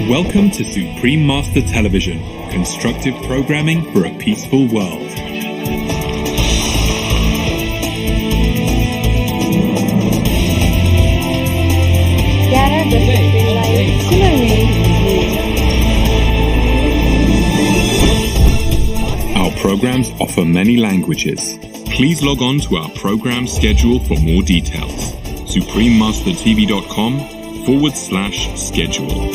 Welcome to Supreme Master Television, constructive programming for a peaceful world. Our programs offer many languages. Please log on to our program schedule for more details. suprememastertv.com/schedule.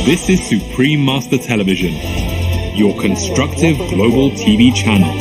This is Supreme Master Television, your constructive global TV channel.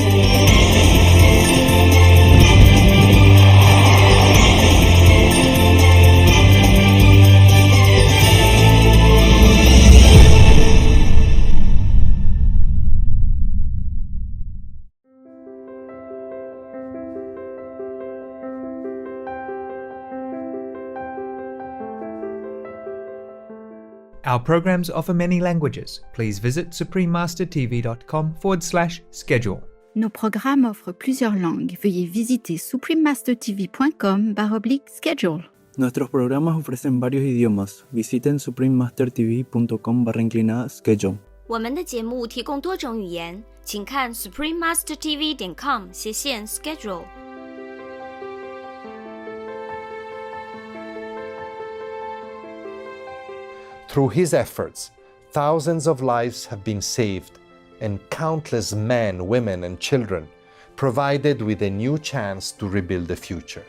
Our programs offer many languages. Please visit suprememastertv.com/schedule. Nos programmes offrent plusieurs langues. Veuillez visiter suprememastertv.com/schedule. Nuestros programas ofrecen varios idiomas. Visiten suprememastertv.com/schedule. 我们的节目提供多种语言，请看 suprememastertv.com/schedule。Through his efforts, thousands of lives have been saved, and countless men, women, and children provided with a new chance to rebuild the future.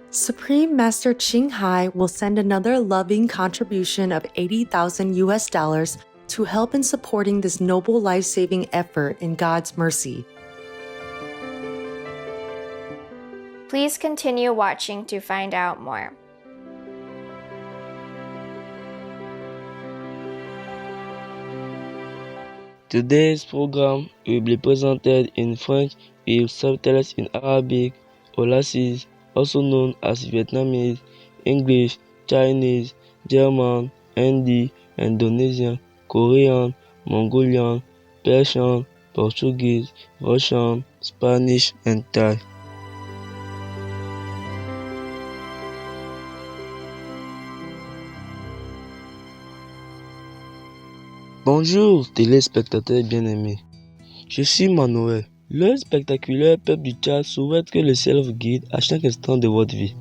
Supreme Master Ching Hai will send another loving contribution of $80,000 to help in supporting this noble life-saving effort in God's mercy. Please continue watching to find out more. Today's program will be presented in French with subtitles in Arabic, Aulacese, also known as Vietnamese, English, Chinese, German, Hindi, Indonesian, Korean, Mongolian, Persian, Portuguese, Russian, Spanish, and Thai. Bonjour téléspectateurs bien-aimés, je suis Manuel. Le spectaculaire peuple du Tchad souhaite que le ciel vous guide à chaque instant de votre vie.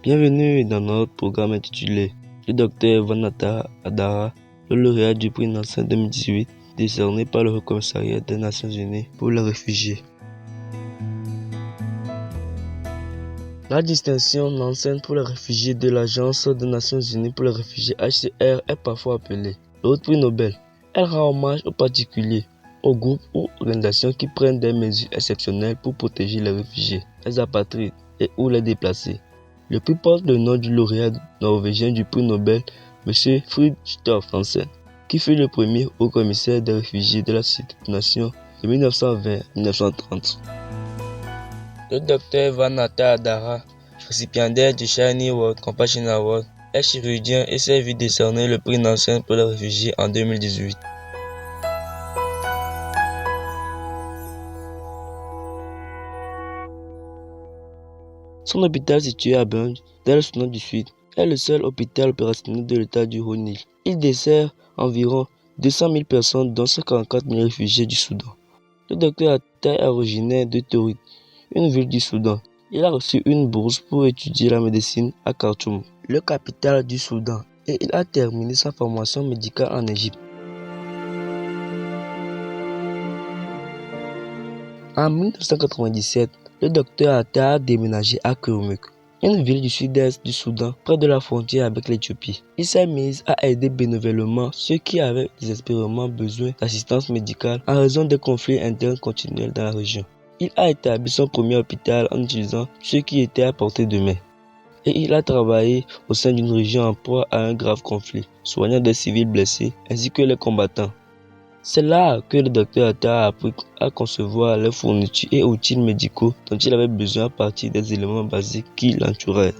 Bienvenue dans notre programme intitulé Le Dr Vanata Adara, le lauréat du prix Nansen 2018 décerné par le Haut Commissariat des Nations Unies pour les réfugiés. La distinction Nansen pour les réfugiés de l'Agence des Nations Unies pour les réfugiés HCR est parfois appelée l'autre prix Nobel. Elle rend hommage aux particuliers, aux groupes ou organisations qui prennent des mesures exceptionnelles pour protéger les réfugiés, les apatrides et ou les déplacés. Le prix porte le nom du lauréat norvégien du prix Nobel, M. Fridtjof Nansen, qui fut le premier haut commissaire des réfugiés de la Société des Nations de 1920 à 1930. Le Dr Vanata Adara, récipiendaire du Shiny World Compassion Award, est chirurgien et s'est vu décerner le prix Nansen pour les réfugiés en 2018. Son hôpital situé à Bunge, dans le Soudan du Sud, est le seul hôpital opérationnel de l'État du Haut-Nil. Il dessert environ 200 000 personnes, dont 144 000 réfugiés du Soudan. Le Dr Atta est originaire de Torit, une ville du Soudan. Il a reçu une bourse pour étudier la médecine à Khartoum, le capitale du Soudan, et il a terminé sa formation médicale en Égypte. En 1997, le docteur Atta a déménagé à Kurmuk, une ville du sud-est du Soudan, près de la frontière avec l'Éthiopie. Il s'est mis à aider bénévolement ceux qui avaient désespérément besoin d'assistance médicale en raison des conflits internes continuels dans la région. Il a établi son premier hôpital en utilisant ce qui était à portée de main. Et il a travaillé au sein d'une région en proie à un grave conflit, soignant des civils blessés ainsi que les combattants. C'est là que le docteur Atta a appris à concevoir les fournitures et outils médicaux dont il avait besoin à partir des éléments basiques qui l'entouraient.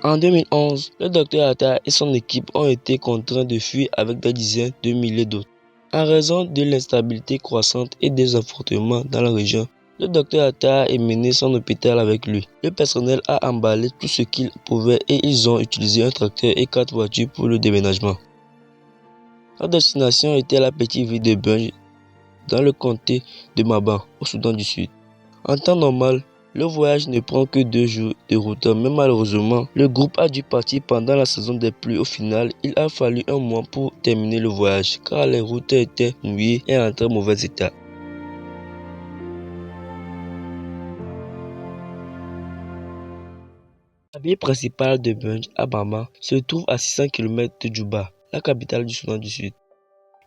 En 2011, le docteur Atta et son équipe ont été contraints de fuir avec des dizaines de milliers d'autres. En raison de l'instabilité croissante et des affrontements dans la région, le docteur Atta a mené son hôpital avec lui. Le personnel a emballé tout ce qu'il pouvait et ils ont utilisé un tracteur et 4 voitures pour le déménagement. Leur destination était la petite ville de Bunj, dans le comté de Maban, au Soudan du Sud. En temps normal, le voyage ne prend que 2 jours de route, mais malheureusement, le groupe a dû partir pendant la saison des pluies. Au final, il a fallu 1 mois pour terminer le voyage, car les routes étaient mouillées et en très mauvais état. La ville principale de Bunj, à Bama, se trouve à 600 km de Djouba, la capitale du Soudan du Sud.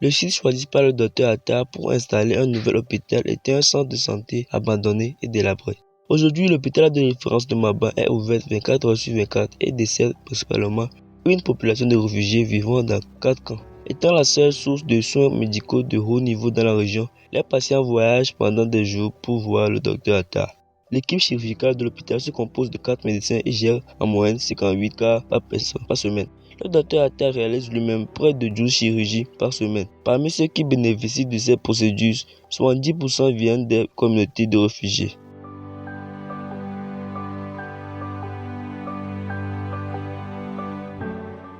Le site choisi par le docteur Atta pour installer un nouvel hôpital était un centre de santé abandonné et délabré. Aujourd'hui, l'hôpital de référence de Maban est ouvert 24 heures sur 24 et dessert principalement une population de réfugiés vivant dans 4 camps. Étant la seule source de soins médicaux de haut niveau dans la région, les patients voyagent pendant des jours pour voir le docteur Atta. L'équipe chirurgicale de l'hôpital se compose de 4 médecins et gère en moyenne 58 cas par semaine. Le docteur Atta réalise lui-même près de 12 chirurgies par semaine. Parmi ceux qui bénéficient de ces procédures, 70% viennent des communautés de réfugiés.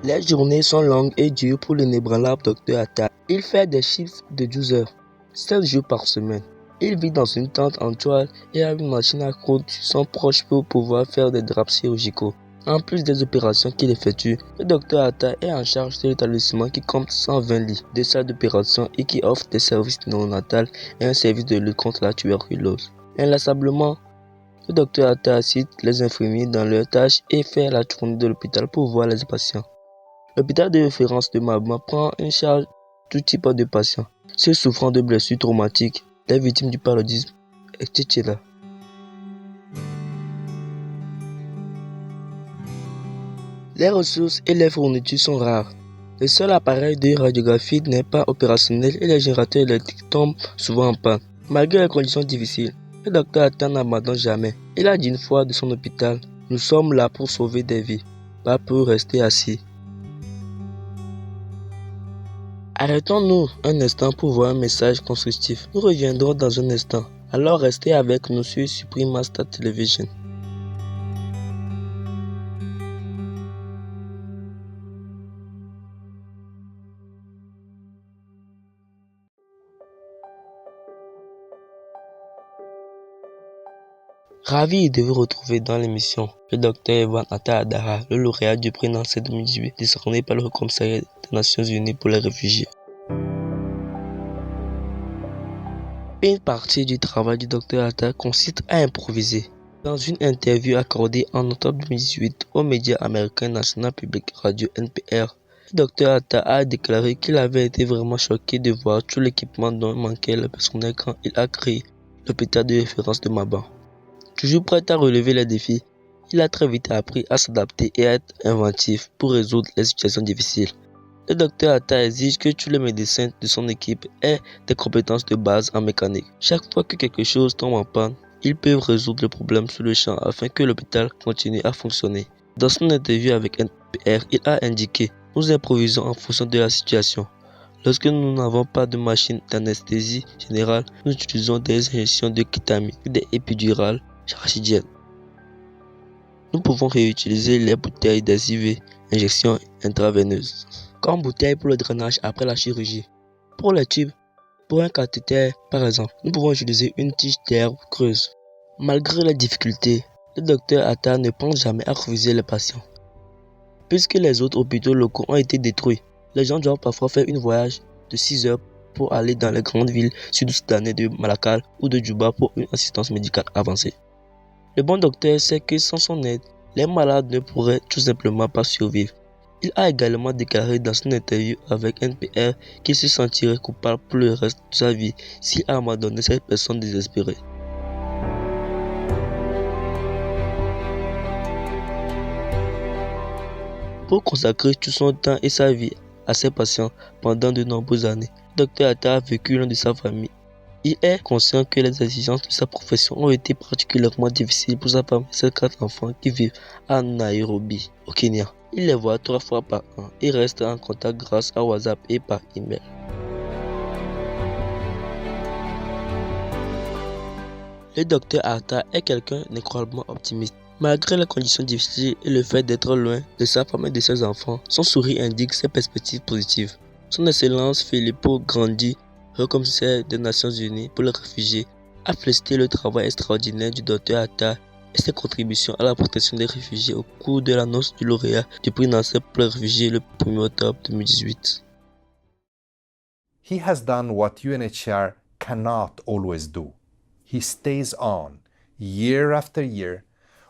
Les journées sont longues et dures pour l'inébranlable docteur Atta. Il fait des chiffres de 12 heures, 7 jours par semaine. Il vit dans une tente en toile et a une machine à coudre sur son proche pour pouvoir faire des draps chirurgicaux. En plus des opérations qu'il effectue, le docteur Atta est en charge de l'établissement qui compte 120 lits, des salles d'opération et qui offre des services néonatals et un service de lutte contre la tuberculose. Inlassablement, le docteur Atta assiste les infirmiers dans leurs tâches et fait la tournée de l'hôpital pour voir les patients. L'hôpital de référence de Maban prend en charge tout type de patients, ceux souffrant de blessures traumatiques, les victimes du paludisme, etc. Les ressources et les fournitures sont rares. Le seul appareil de radiographie n'est pas opérationnel et les générateurs électriques tombent souvent en panne. Malgré les conditions difficiles, le docteur Atta n'abandonne jamais. Il a dit une fois de son hôpital, « Nous sommes là pour sauver des vies, pas pour rester assis. » Arrêtons-nous un instant pour voir un message constructif. Nous reviendrons dans un instant. Alors restez avec nous sur Supreme Master Television. Ravi de vous retrouver dans l'émission le Dr Evan Atta Adara, le lauréat du prix Nancy 2018 décerné par le Haut Commissariat des Nations Unies pour les réfugiés. Une partie du travail du Dr Atta consiste à improviser. Dans une interview accordée en octobre 2018 aux médias américains National Public Radio NPR, le Dr Atta a déclaré qu'il avait été vraiment choqué de voir tout l'équipement dont manquait le personnel quand il a créé l'hôpital de référence de Maban. Toujours prêt à relever les défis, il a très vite appris à s'adapter et à être inventif pour résoudre les situations difficiles. Le docteur Atta exige que tous les médecins de son équipe aient des compétences de base en mécanique. Chaque fois que quelque chose tombe en panne, ils peuvent résoudre le problème sur le champ afin que l'hôpital continue à fonctionner. Dans son interview avec NPR, il a indiqué « Nous improvisons en fonction de la situation. Lorsque nous n'avons pas de machine d'anesthésie générale, nous utilisons des injections de kétamine et des épidurales rachidiennes. Nous pouvons réutiliser les bouteilles des IV, injections intraveineuses, comme bouteilles pour le drainage après la chirurgie. Pour les tubes, pour un cathéter par exemple, nous pouvons utiliser une tige d'herbe creuse. Malgré les difficultés, le docteur Atta ne pense jamais à refuser les patients. Puisque les autres hôpitaux locaux ont été détruits, les gens doivent parfois faire un voyage de 6 heures pour aller dans les grandes villes sud-soudanaises de Malakal ou de Djouba pour une assistance médicale avancée. Le bon docteur sait que sans son aide, les malades ne pourraient tout simplement pas survivre. Il a également déclaré dans son interview avec NPR qu'il se sentirait coupable pour le reste de sa vie s'il abandonnait cette personne désespérée. Pour consacrer tout son temps et sa vie à ses patients pendant de nombreuses années, le docteur Atta a vécu loin de sa famille Il est conscient que les exigences de sa profession ont été particulièrement difficiles pour sa femme et ses 4 enfants qui vivent à Nairobi, au Kenya. Il les voit 3 fois par an et reste en contact grâce à WhatsApp et par email. Le docteur Arthur est quelqu'un d'incroyablement optimiste. Malgré les conditions difficiles et le fait d'être loin de sa femme et de ses enfants, son sourire indique ses perspectives positives. Son Excellence Filippo Grandi, haut commissaire des Nations Unies pour les réfugiés, a félicité le travail extraordinaire du docteur Arthur et ses contributions à la protection des réfugiés au cours de l'annonce du lauréat du prix Nansen pour les réfugiés le 1er octobre 2018. He has done what UNHCR cannot always do. He stays on, year after year,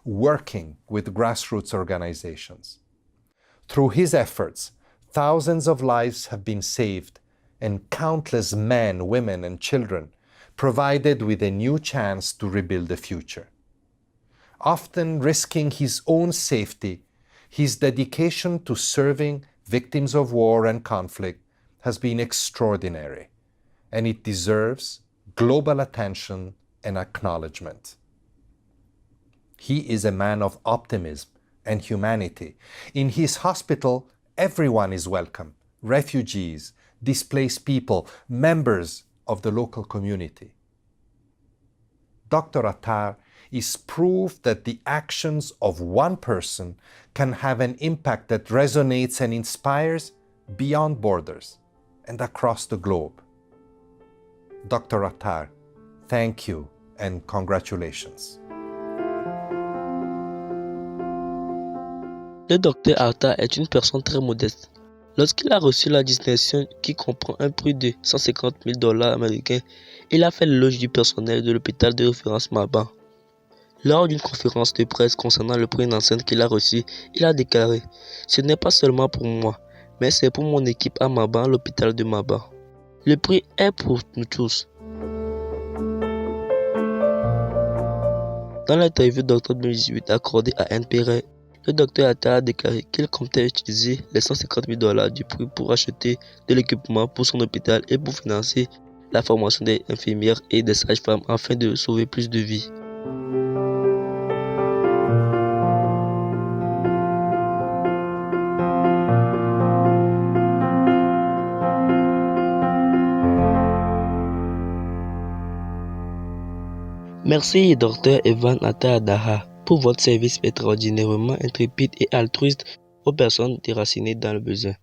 working with grassroots organizations. Through his efforts, thousands of lives have been saved and countless men, women, and children provided with a new chance to rebuild the future. Often risking his own safety, his dedication to serving victims of war and conflict has been extraordinary, and it deserves global attention and acknowledgement. He is a man of optimism and humanity. In his hospital, everyone is welcome: refugees, displaced people, members of the local community. Dr. Attar is proof that the actions of one person can have an impact that resonates and inspires beyond borders and across the globe. Dr. Attar, thank you and congratulations. Le docteur Arthur est une personne très modeste. Lorsqu'il a reçu la distinction qui comprend un prix de $150,000 américains, il a fait l'éloge du personnel de l'hôpital de référence Maban. Lors d'une conférence de presse concernant le prix Nansen qu'il a reçu, il a déclaré « Ce n'est pas seulement pour moi, mais c'est pour mon équipe à Maban, l'hôpital de Maban. Le prix est pour nous tous. » Dans l'interview d'octobre 2018 accordée à NPR, le docteur Attar a déclaré qu'il comptait utiliser les $150,000 du prix pour acheter de l'équipement pour son hôpital et pour financer la formation des infirmières et des sages-femmes afin de sauver plus de vies. Merci, Dr Evan Attar Daha, pour votre service extraordinairement intrépide et altruiste aux personnes déracinées dans le besoin.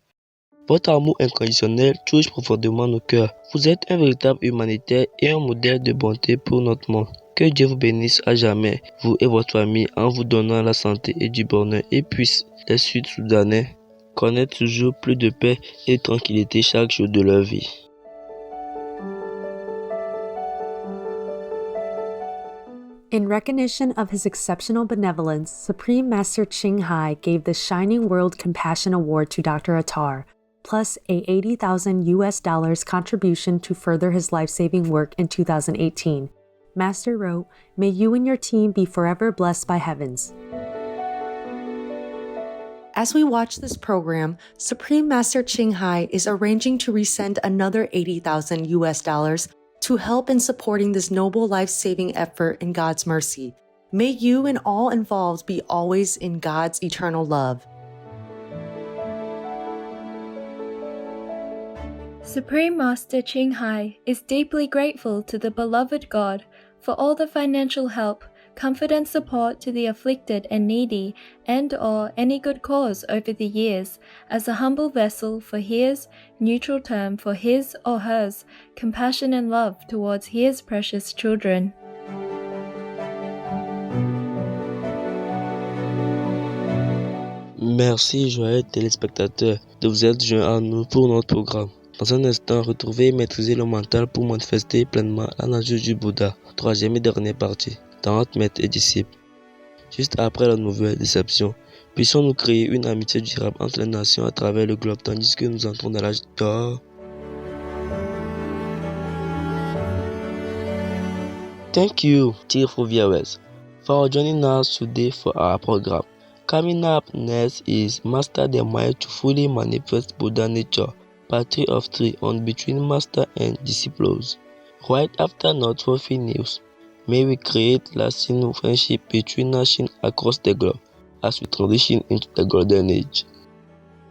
Votre amour inconditionnel touche profondément nos cœurs. Vous êtes un véritable humanitaire et un modèle de bonté pour notre monde. Que Dieu vous bénisse à jamais, vous et votre famille, en vous donnant la santé et du bonheur, et puisse les Sud-Soudanais connaître toujours plus de paix et de tranquillité chaque jour de leur vie. In recognition of his exceptional benevolence, Supreme Master Ching Hai gave the Shining World Compassion Award to Dr. Attar, plus a $80,000 contribution to further his life-saving work in 2018. Master wrote, "May you and your team be forever blessed by heavens." As we watch this program, Supreme Master Ching Hai is arranging to resend another $80,000 to help in supporting this noble life-saving effort in God's mercy. May you and all involved be always in God's eternal love. Supreme Master Ching Hai is deeply grateful to the beloved God for all the financial help, comfort and support to the afflicted and needy and/or any good cause over the years as a humble vessel for his, neutral term for his or hers, compassion and love towards his precious children. Merci, joyeux téléspectateurs, de vous être joints à nous pour notre programme. Dans un instant, retrouvez et maîtriser le mental pour manifester pleinement la nature du Bouddha, troisième et dernière partie, dans notre maître et disciple. Juste après la nouvelle déception, puissions-nous créer une amitié durable entre les nations à travers le globe tandis que nous entrons dans l'âge d'or. Thank you, dear viewers, for joining us today for our program. Coming up next is Master the Mind to Fully Manifest Buddha Nature, Part 3 of 3 on Between Master and Disciples. Right after our trophy news, may we create lasting friendship between nations across the globe as we transition into the golden age.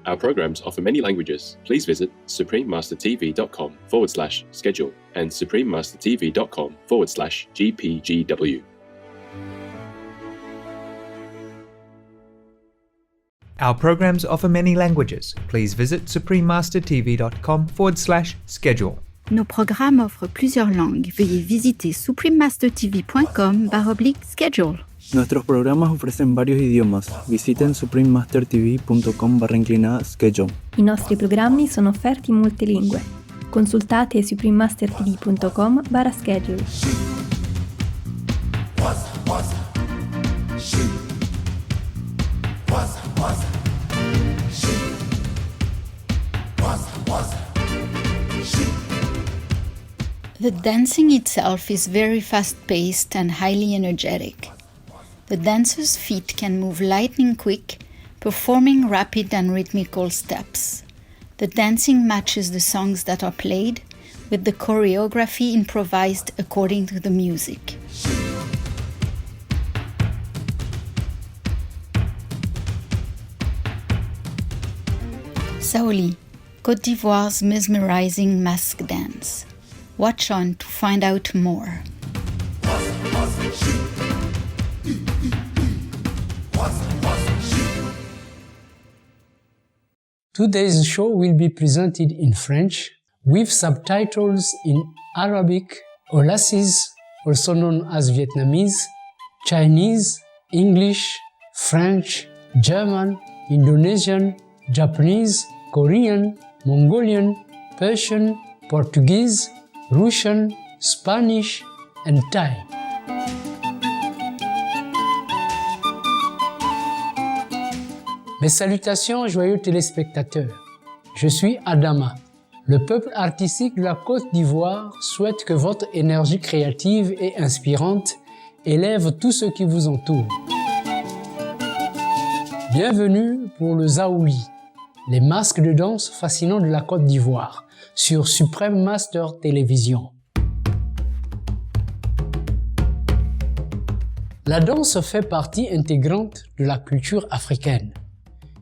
Our programs offer many languages. Please visit suprememastertv.com/schedule and suprememastertv.com/GPGW. Our programs offer many languages. Please visit suprememastertv.com/schedule. Nos programmes offrent plusieurs langues. Veuillez visiter suprememastertv.com/schedule. Nuestros programas ofrecen varios idiomas. Visiten suprememastertv.com/schedule. I nostri programmi sono offerti in molte lingue. Consultate suprememastertv.com/schedule. The dancing itself is very fast-paced and highly energetic. The dancer's feet can move lightning quick, performing rapid and rhythmical steps. The dancing matches the songs that are played, with the choreography improvised according to the music. Saoli, Côte d'Ivoire's mesmerizing mask dance. Watch on to find out more. Today's show will be presented in French with subtitles in Arabic, Aulacese, also known as Vietnamese, Chinese, English, French, German, Indonesian, Japanese, Korean, Mongolian, Persian, Portuguese, Russian, Spanish, and Thai. Mes salutations, joyeux téléspectateurs. Je suis Adama. Le peuple artistique de la Côte d'Ivoire souhaite que votre énergie créative et inspirante élève tout ce qui vous entoure. Bienvenue pour le Zaouli, les masques de danse fascinants de la Côte d'Ivoire, sur Supreme Master Télévision. La danse fait partie intégrante de la culture africaine.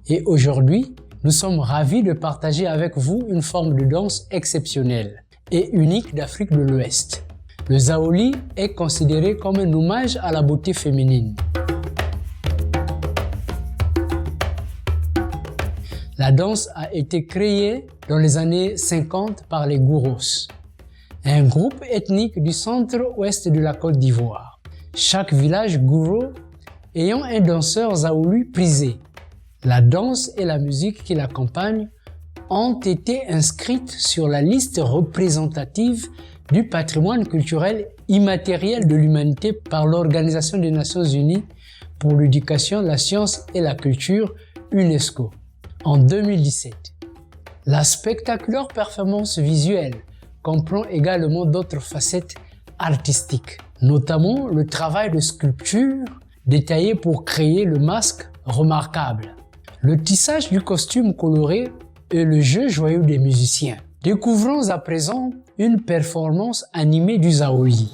Et aujourd'hui, nous sommes ravis de partager avec vous une forme de danse exceptionnelle et unique d'Afrique de l'Ouest. Le Zaouli est considéré comme un hommage à la beauté féminine. La danse a été créée dans les années 50 par les Gouros, un groupe ethnique du centre-ouest de la Côte d'Ivoire. Chaque village Gouro ayant un danseur Zaouli prisé. La danse et la musique qui l'accompagnent ont été inscrites sur la liste représentative du patrimoine culturel immatériel de l'humanité par l'Organisation des Nations Unies pour l'éducation, la science et la culture, UNESCO, en 2017. La spectaculaire performance visuelle comprend également d'autres facettes artistiques, notamment le travail de sculpture détaillé pour créer le masque remarquable, le tissage du costume coloré et le jeu joyeux des musiciens. Découvrons à présent une performance animée du Zaouli.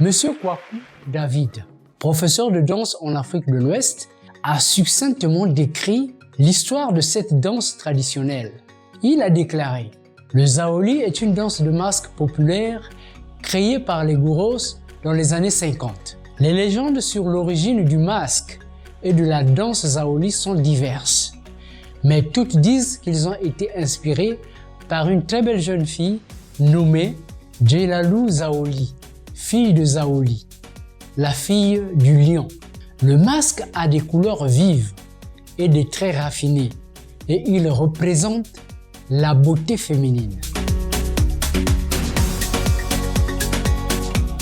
Monsieur Kwaku David, professeur de danse en Afrique de l'Ouest, a succinctement décrit l'histoire de cette danse traditionnelle. Il a déclaré « Le Zaouli est une danse de masque populaire créée par les Gouros dans les années 50. Les légendes sur l'origine du masque et de la danse Zaouli sont diverses, mais toutes disent qu'ils ont été inspirés par une très belle jeune fille nommée Djelalou Zaouli, fille de Zaouli, la fille du lion. Le masque a des couleurs vives et des traits raffinés et il représente la beauté féminine.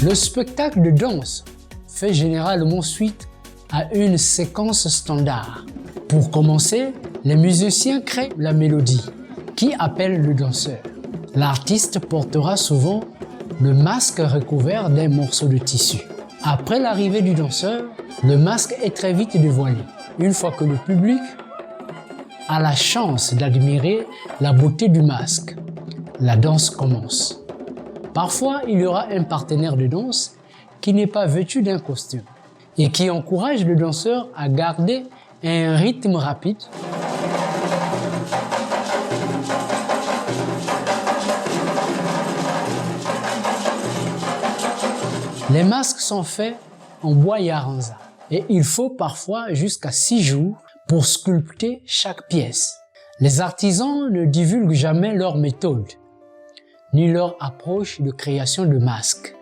Le spectacle de danse fait généralement suite à une séquence standard. Pour commencer, les musiciens créent la mélodie qui appelle le danseur. L'artiste portera souvent le masque recouvert d'un morceau de tissu. Après l'arrivée du danseur, le masque est très vite dévoilé. Une fois que le public a la chance d'admirer la beauté du masque, la danse commence. Parfois, il y aura un partenaire de danse qui n'est pas vêtu d'un costume et qui encourage le danseur à garder un rythme rapide. Les masques sont faits en bois yaranza et il faut parfois jusqu'à 6 jours pour sculpter chaque pièce. Les artisans ne divulguent jamais leur méthode ni leur approche de création de masques.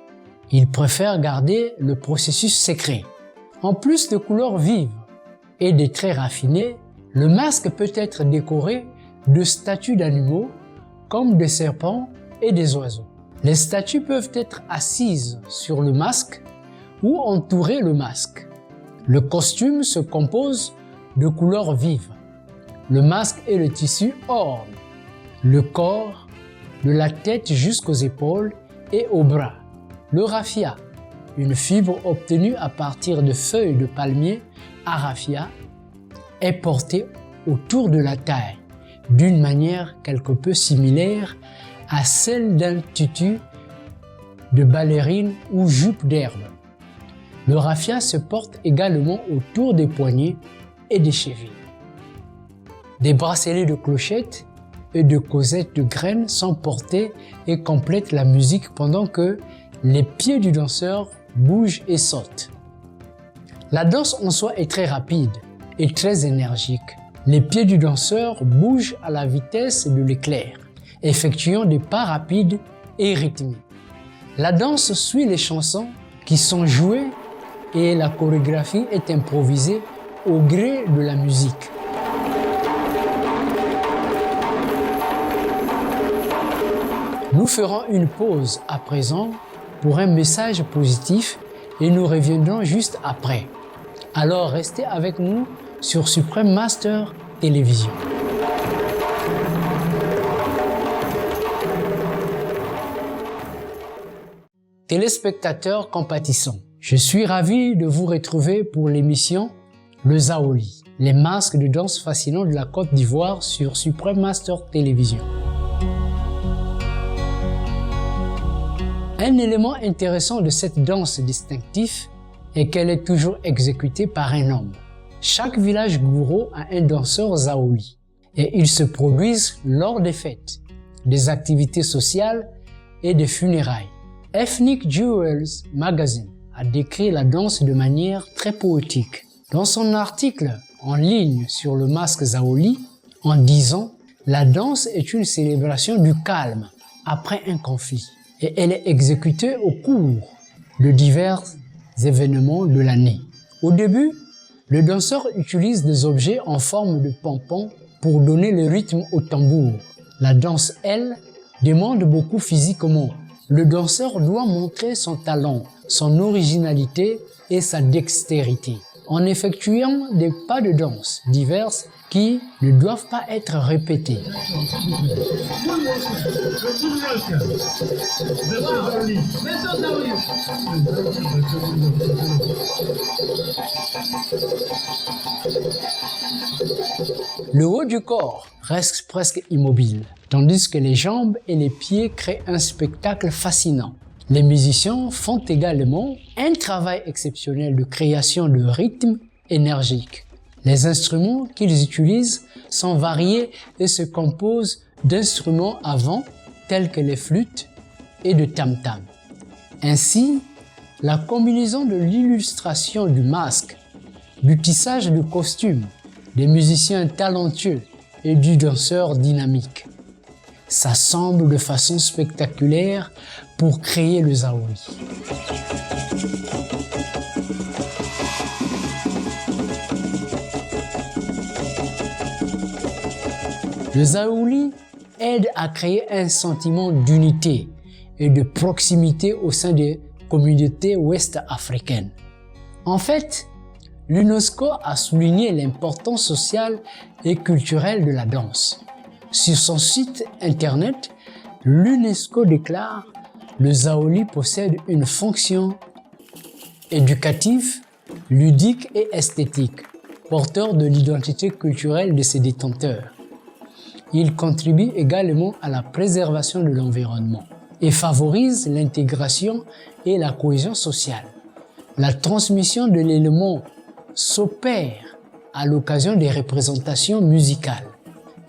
Ils préfèrent garder le processus secret. En plus de couleurs vives et des traits raffinés, le masque peut être décoré de statues d'animaux comme des serpents et des oiseaux. Les statues peuvent être assises sur le masque ou entourer le masque. Le costume se compose de couleurs vives. Le masque et le tissu ornent le corps, de la tête jusqu'aux épaules et aux bras. Le raffia, une fibre obtenue à partir de feuilles de palmier à raffia, est porté autour de la taille d'une manière quelque peu similaire à celle d'un tutu de ballerine ou jupe d'herbe. Le raffia se porte également autour des poignets et des chevilles. Des bracelets de clochettes et de causettes de graines sont portés et complètent la musique pendant que les pieds du danseur bougent et sautent. La danse en soi est très rapide et très énergique. Les pieds du danseur bougent à la vitesse de l'éclair, effectuant des pas rapides et rythmés. La danse suit les chansons qui sont jouées et la chorégraphie est improvisée au gré de la musique. Nous ferons une pause à présent pour un message positif et nous reviendrons juste après. Alors restez avec nous sur Supreme Master Télévision. Téléspectateurs compatissants, je suis ravi de vous retrouver pour l'émission Le Zaoli, les masques de danse fascinants de la Côte d'Ivoire sur Supreme Master Télévision. Un élément intéressant de cette danse distinctive est qu'elle est toujours exécutée par un homme. Chaque village gourou a un danseur zaoli et ils se produisent lors des fêtes, des activités sociales et des funérailles. Ethnic Jewels Magazine a décrit la danse de manière très poétique. Dans son article en ligne sur le masque zaoli, en disant « La danse est une célébration du calme après un conflit et elle est exécutée au cours de divers événements de l'année. Au début, le danseur utilise des objets en forme de pompons pour donner le rythme au tambour. La danse, elle, demande beaucoup physiquement. Le danseur doit montrer son talent, son originalité et sa dextérité en effectuant des pas de danse divers qui ne doivent pas être répétés. Le haut du corps reste presque immobile, tandis que les jambes et les pieds créent un spectacle fascinant. Les musiciens font également un travail exceptionnel de création de rythmes énergiques. Les instruments qu'ils utilisent sont variés et se composent d'instruments à vent tels que les flûtes et de tam-tam. Ainsi, la combinaison de l'illustration du masque, du tissage de costumes, des musiciens talentueux et du danseur dynamique s'assemblent de façon spectaculaire pour créer le zaoli. Le zaoli aide à créer un sentiment d'unité et de proximité au sein des communauté ouest-africaine. En fait, l'UNESCO a souligné l'importance sociale et culturelle de la danse. Sur son site internet, l'UNESCO déclare « Le Zaoli possède une fonction éducative, ludique et esthétique, porteur de l'identité culturelle de ses détenteurs. Il contribue également à la préservation de l'environnement et favorise l'intégration et la cohésion sociale. La transmission de l'élément s'opère à l'occasion des représentations musicales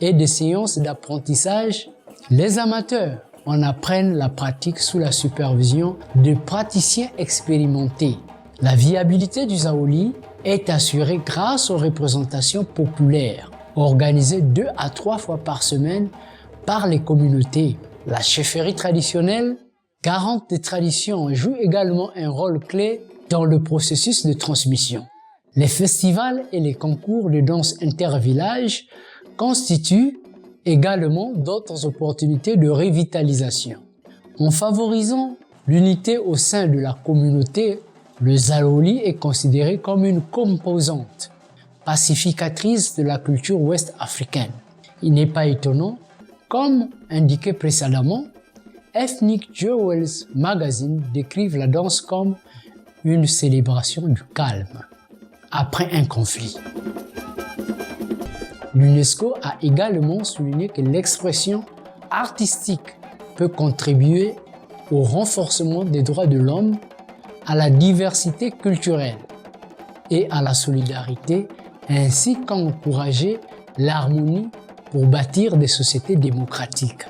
et des séances d'apprentissage. Les amateurs en apprennent la pratique sous la supervision de praticiens expérimentés. La viabilité du Zaoli est assurée grâce aux représentations populaires organisées 2 à 3 fois par semaine par les communautés. La chefferie traditionnelle, garante des traditions, joue également un rôle clé dans le processus de transmission. Les festivals et les concours de danse intervillages constituent également d'autres opportunités de revitalisation. En favorisant l'unité au sein de la communauté, le Zaoli est considéré comme une composante pacificatrice de la culture ouest-africaine. Il n'est pas étonnant, comme indiqué précédemment, Ethnic Jewels Magazine décrive la danse comme une célébration du calme après un conflit. L'UNESCO a également souligné que l'expression artistique peut contribuer au renforcement des droits de l'homme, à la diversité culturelle et à la solidarité, ainsi qu'encourager l'harmonie pour bâtir des sociétés démocratiques.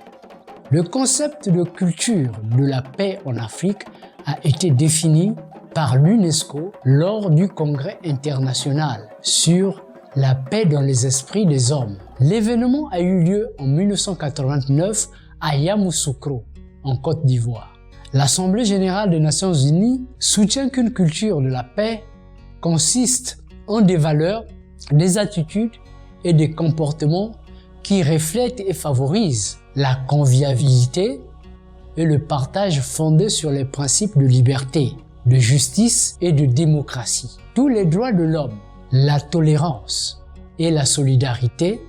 Le concept de culture de la paix en Afrique a été défini par l'UNESCO lors du Congrès international sur la paix dans les esprits des hommes. L'événement a eu lieu en 1989 à Yamoussoukro, en Côte d'Ivoire. L'Assemblée générale des Nations unies soutient qu'une culture de la paix consiste en des valeurs, des attitudes et des comportements qui reflètent et favorisent la convivialité et le partage fondé sur les principes de liberté, de justice et de démocratie. Tous les droits de l'homme, la tolérance et la solidarité,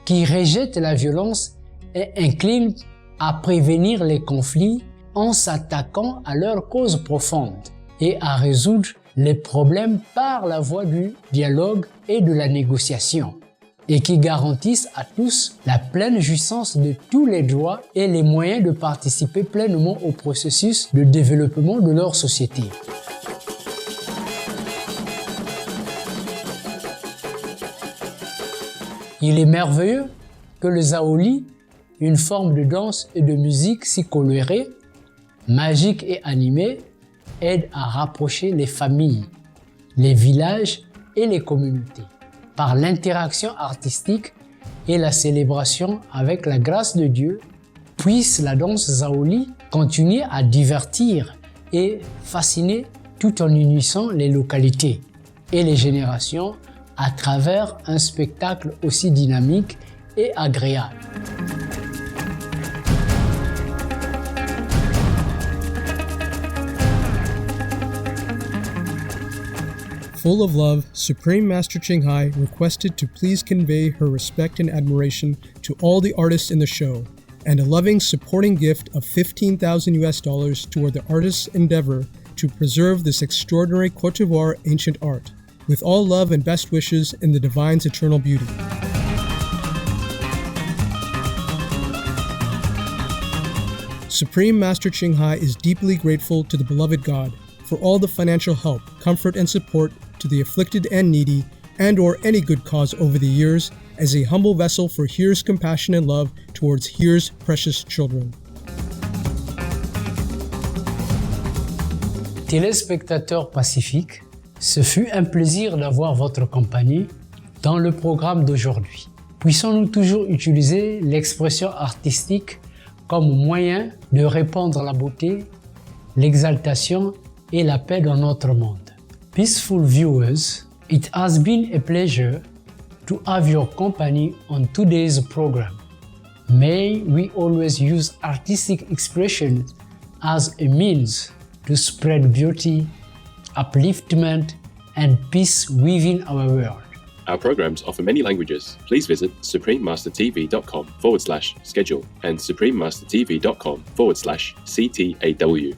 qui rejettent la violence et inclinent à prévenir les conflits en s'attaquant à leurs causes profondes et à résoudre les problèmes par la voie du dialogue et de la négociation, et qui garantissent à tous la pleine jouissance de tous les droits et les moyens de participer pleinement au processus de développement de leur société. Il est merveilleux que le Zaoli, une forme de danse et de musique si colorée, magique et animée, aide à rapprocher les familles, les villages et les communautés. Par l'interaction artistique et la célébration avec la grâce de Dieu, puisse la danse Zaoli continuer à divertir et fasciner tout en unissant les localités et les générations à travers un spectacle aussi dynamique et agréable. Full of love, Supreme Master Ching Hai requested to please convey her respect and admiration to all the artists in the show, and a loving supporting gift of $15,000 toward the artist's endeavor to preserve this extraordinary Côte d'Ivoire ancient art, with all love and best wishes in the Divine's eternal beauty. Supreme Master Ching Hai is deeply grateful to the beloved God for all the financial help, comfort, and support to the afflicted and needy, and or any good cause over the years, as a humble vessel for Here's compassion and love towards Here's precious children. Téléspectateurs pacifiques, ce fut un plaisir d'avoir votre compagnie dans le programme d'aujourd'hui. Puissons-nous toujours utiliser l'expression artistique comme moyen de répandre la beauté, l'exaltation et la paix dans notre monde. Peaceful viewers, it has been a pleasure to have your company on today's program. May we always use artistic expression as a means to spread beauty, upliftment, and peace within our world. Our programs offer many languages. Please visit suprememastertv.com/schedule and suprememastertv.com/CTAW.